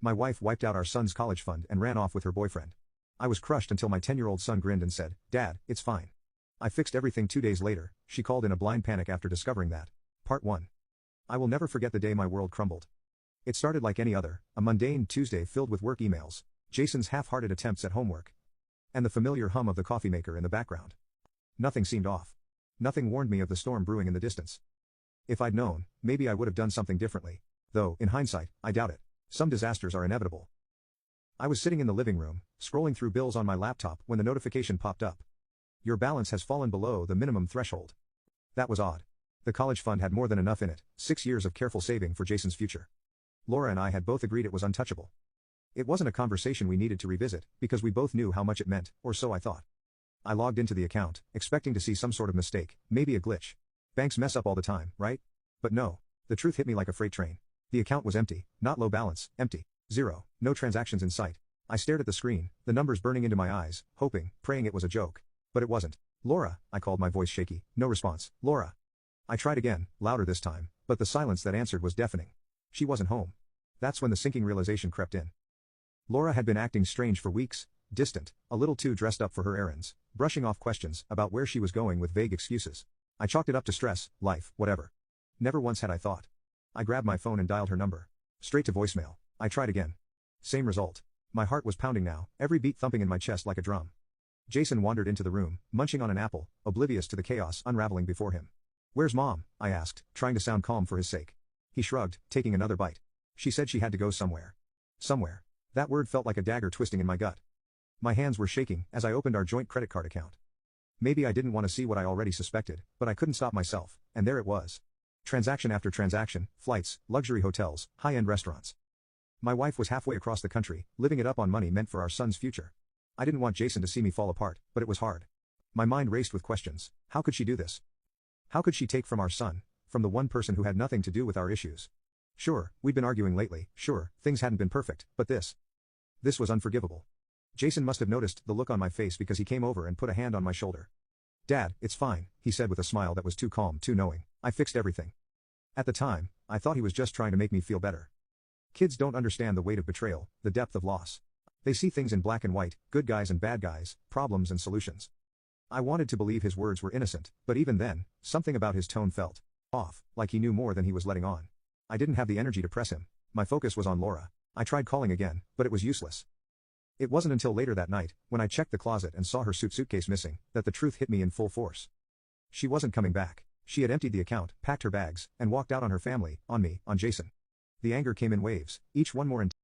My wife wiped out our son's college fund and ran off with her boyfriend. I was crushed until my 10-year-old son grinned and said, "Dad, it's fine." I fixed everything 2 days later, she called in a blind panic after discovering that. Part 1. I will never forget the day my world crumbled. It started like any other, a mundane Tuesday filled with work emails, Jason's half-hearted attempts at homework, and the familiar hum of the coffee maker in the background. Nothing seemed off. Nothing warned me of the storm brewing in the distance. If I'd known, maybe I would have done something differently. Though, in hindsight, I doubt it. Some disasters are inevitable. I was sitting in the living room, scrolling through bills on my laptop when the notification popped up. Your balance has fallen below the minimum threshold. That was odd. The college fund had more than enough in it, 6 years of careful saving for Jason's future. Laura and I had both agreed it was untouchable. It wasn't a conversation we needed to revisit, because we both knew how much it meant, or so I thought. I logged into the account, expecting to see some sort of mistake, maybe a glitch. Banks mess up all the time, right? But no. The truth hit me like a freight train. The account was empty, not low balance, empty. Zero, no transactions in sight. I stared at the screen, the numbers burning into my eyes, hoping, praying it was a joke. But it wasn't. "Laura," I called, my voice shaky. No response. "Laura." I tried again, louder this time, but the silence that answered was deafening. She wasn't home. That's when the sinking realization crept in. Laura had been acting strange for weeks, distant, a little too dressed up for her errands, brushing off questions about where she was going with vague excuses. I chalked it up to stress, life, whatever. Never once had I thought. I grabbed my phone and dialed her number. Straight to voicemail. I tried again. Same result. My heart was pounding now, every beat thumping in my chest like a drum. Jason wandered into the room, munching on an apple, oblivious to the chaos unraveling before him. "Where's Mom?" I asked, trying to sound calm for his sake. He shrugged, taking another bite. "She said she had to go somewhere." Somewhere. That word felt like a dagger twisting in my gut. My hands were shaking as I opened our joint credit card account. Maybe I didn't want to see what I already suspected, but I couldn't stop myself, and there it was. Transaction after transaction, flights, luxury hotels, high-end restaurants. My wife was halfway across the country, living it up on money meant for our son's future. I didn't want Jason to see me fall apart, but it was hard. My mind raced with questions. How could she do this? How could she take from our son, from the one person who had nothing to do with our issues? Sure, we'd been arguing lately, sure, things hadn't been perfect, but this was unforgivable. Jason must have noticed the look on my face because he came over and put a hand on my shoulder. "Dad, it's fine," he said with a smile that was too calm, too knowing. "I fixed everything." At the time, I thought he was just trying to make me feel better. Kids don't understand the weight of betrayal, the depth of loss. They see things in black and white, good guys and bad guys, problems and solutions. I wanted to believe his words were innocent, but even then, something about his tone felt off, like he knew more than he was letting on. I didn't have the energy to press him. My focus was on Laura. I tried calling again, but it was useless. It wasn't until later that night, when I checked the closet and saw her suitcase missing, that the truth hit me in full force. She wasn't coming back. She had emptied the account, packed her bags, and walked out on her family, on me, on Jason. The anger came in waves, each one more intense.